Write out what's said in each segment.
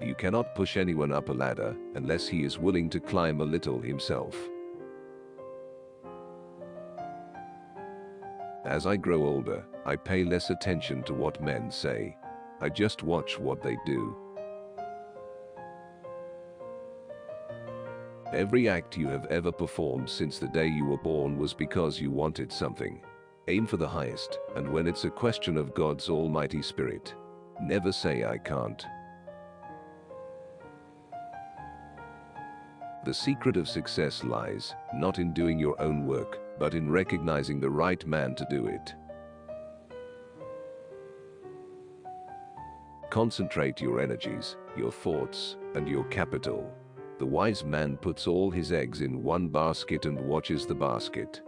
You cannot push anyone up a ladder unless he is willing to climb a little himself. As I grow older, I pay less attention to what men say. I just watch what they do. Every act you have ever performed since the day you were born was because you wanted something. Aim for the highest, and when it's a question of God's almighty spirit, never say I can't. The secret of success lies not in doing your own work, but in recognizing the right man to do it. Concentrate your energies, your thoughts, and your capital. The wise man puts all his eggs in one basket and watches the basket.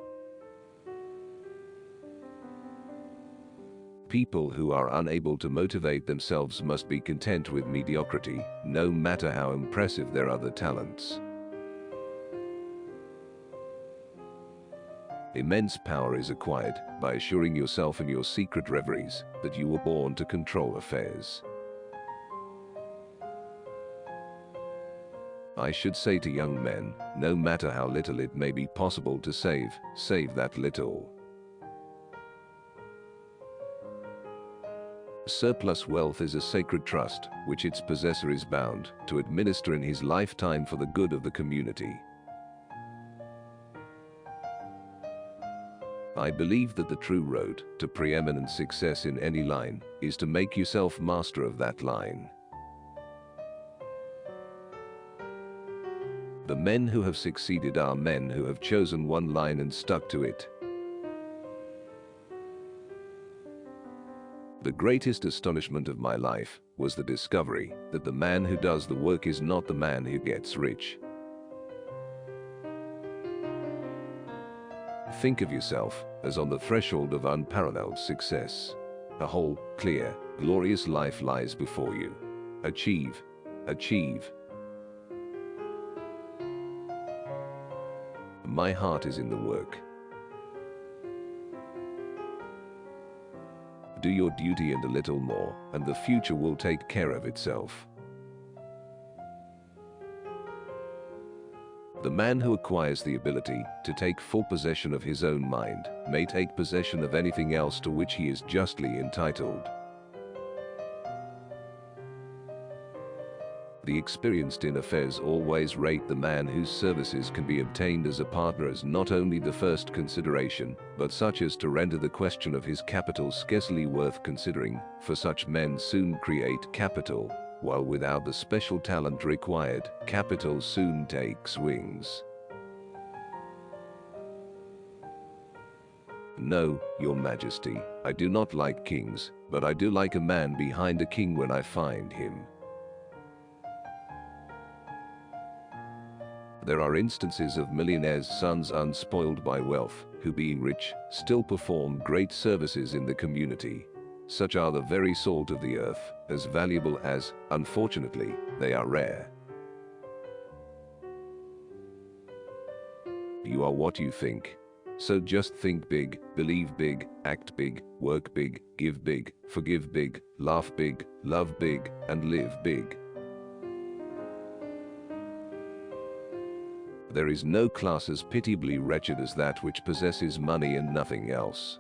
People who are unable to motivate themselves must be content with mediocrity, no matter how impressive their other talents. Immense power is acquired by assuring yourself in your secret reveries that you were born to control affairs. I should say to young men, no matter how little it may be possible to save that little. Surplus wealth is a sacred trust, which its possessor is bound to administer in his lifetime for the good of the community. I believe that the true road to preeminent success in any line is to make yourself master of that line. The men who have succeeded are men who have chosen one line and stuck to it. The greatest astonishment of my life was the discovery that the man who does the work is not the man who gets rich. Think of yourself as on the threshold of unparalleled success. A whole, clear, glorious life lies before you. Achieve. My heart is in the work. Do your duty and a little more, and the future will take care of itself. The man who acquires the ability to take full possession of his own mind may take possession of anything else to which he is justly entitled. The experienced in affairs always rate the man whose services can be obtained as a partner as not only the first consideration, but such as to render the question of his capital scarcely worth considering, for such men soon create capital, while without the special talent required, capital soon takes wings. No, Your Majesty, I do not like kings, but I do like a man behind a king when I find him. There are instances of millionaires' sons unspoiled by wealth, who being rich, still perform great services in the community. Such are the very salt of the earth, as valuable as, unfortunately, they are rare. You are what you think. So just think big, believe big, act big, work big, give big, forgive big, laugh big, love big, and live big. There is no class as pitiably wretched as that which possesses money and nothing else.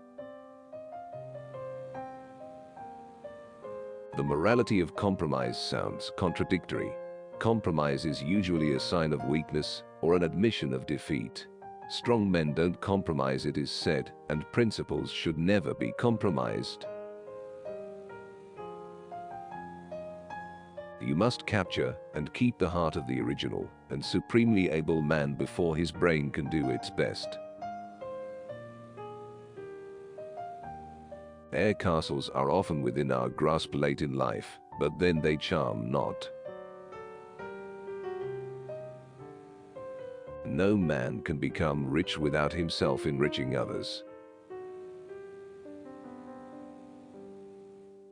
The morality of compromise sounds contradictory. Compromise is usually a sign of weakness or an admission of defeat. Strong men don't compromise, it is said, and principles should never be compromised. You must capture and keep the heart of the original and supremely able man before his brain can do its best. Air castles are often within our grasp late in life, but then they charm not. No man can become rich without himself enriching others.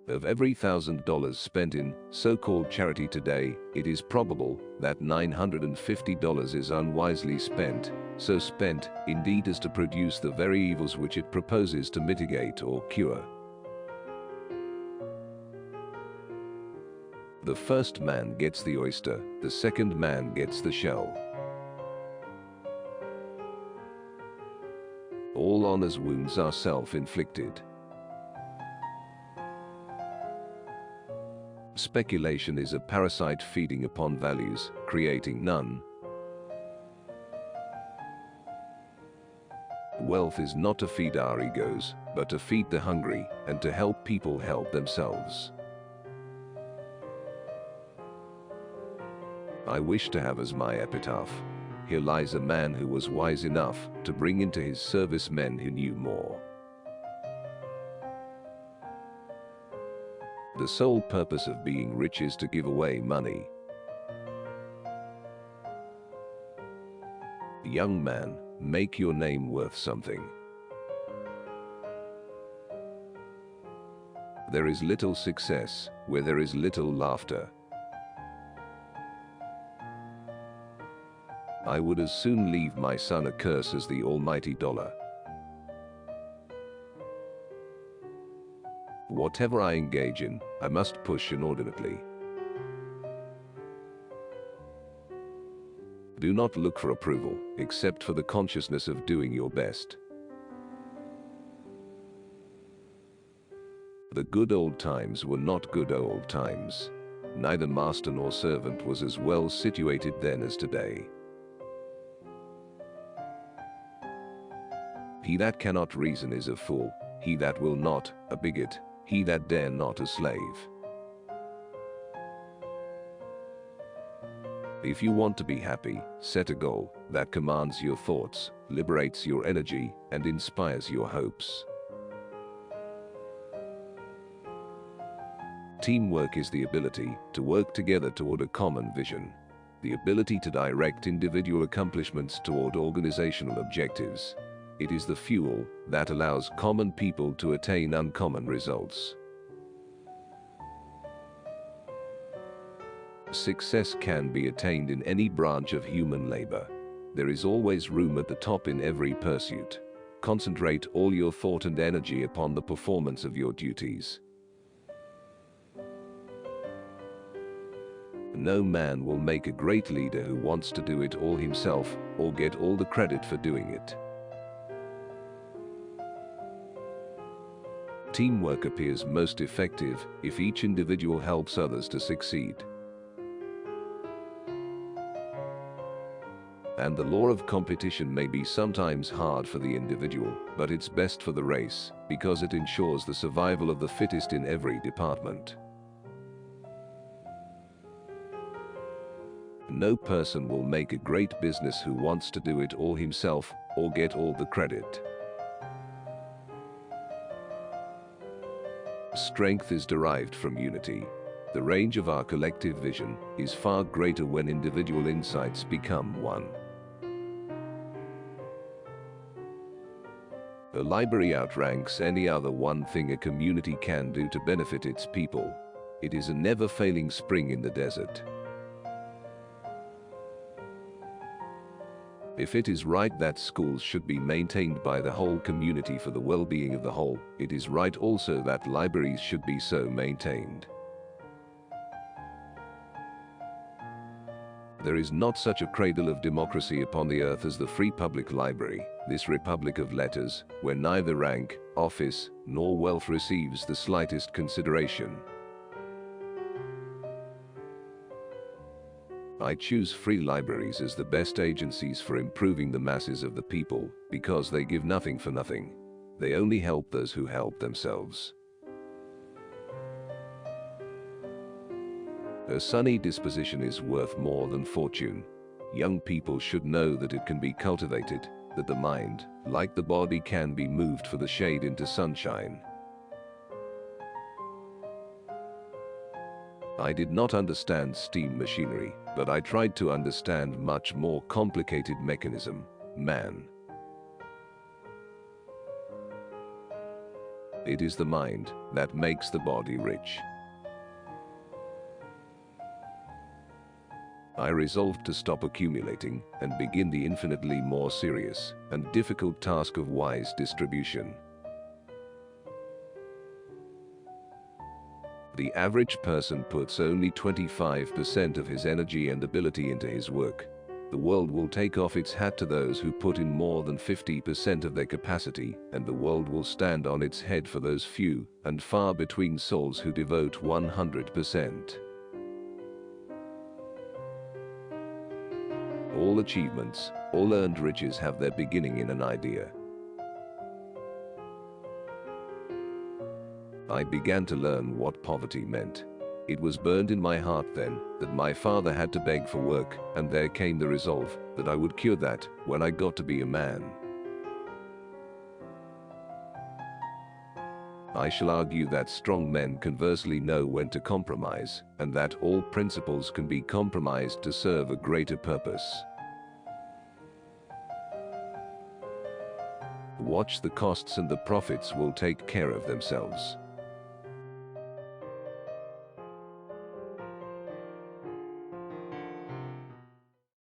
Of every $1,000 spent in so-called charity today, it is probable that $950 is unwisely spent, so spent, indeed, as to produce the very evils which it proposes to mitigate or cure. The first man gets the oyster, the second man gets the shell. All honor's wounds are self-inflicted. Speculation is a parasite feeding upon values, creating none. Wealth is not to feed our egos, but to feed the hungry, and to help people help themselves. I wish to have as my epitaph, "Here lies a man who was wise enough to bring into his service men who knew more." The sole purpose of being rich is to give away money. Young man, make your name worth something. There is little success where there is little laughter. I would as soon leave my son a curse as the almighty dollar. Whatever I engage in, I must push inordinately. Do not look for approval, except for the consciousness of doing your best. The good old times were not good old times. Neither master nor servant was as well situated then as today. He that cannot reason is a fool, he that will not, a bigot, he that dare not, a slave. If you want to be happy, set a goal that commands your thoughts, liberates your energy, and inspires your hopes. Teamwork is the ability to work together toward a common vision, the ability to direct individual accomplishments toward organizational objectives. It is the fuel that allows common people to attain uncommon results. Success can be attained in any branch of human labor. There is always room at the top in every pursuit. Concentrate all your thought and energy upon the performance of your duties. No man will make a great leader who wants to do it all himself or get all the credit for doing it. Teamwork appears most effective if each individual helps others to succeed. And the law of competition may be sometimes hard for the individual, but it's best for the race, because it ensures the survival of the fittest in every department. No person will make a great business who wants to do it all himself or get all the credit. Strength is derived from unity. The range of our collective vision is far greater when individual insights become one. A library outranks any other one thing a community can do to benefit its people. It is a never-failing spring in the desert. If it is right that schools should be maintained by the whole community for the well-being of the whole, it is right also that libraries should be so maintained. There is not such a cradle of democracy upon the earth as the free public library, this republic of letters, where neither rank, office, nor wealth receives the slightest consideration. I choose free libraries as the best agencies for improving the masses of the people, because they give nothing for nothing. They only help those who help themselves. A sunny disposition is worth more than fortune. Young people should know that it can be cultivated, that the mind, like the body, can be moved for the shade into sunshine. I did not understand steam machinery, but I tried to understand much more complicated mechanism, man. It is the mind that makes the body rich. I resolved to stop accumulating and begin the infinitely more serious and difficult task of wise distribution. The average person puts only 25% of his energy and ability into his work. The world will take off its hat to those who put in more than 50% of their capacity, and the world will stand on its head for those few and far between souls who devote 100%. All achievements, all earned riches have their beginning in an idea. I began to learn what poverty meant. It was burned in my heart then that my father had to beg for work, and there came the resolve that I would cure that when I got to be a man. I shall argue that strong men conversely know when to compromise, and that all principles can be compromised to serve a greater purpose. Watch the costs and the profits will take care of themselves.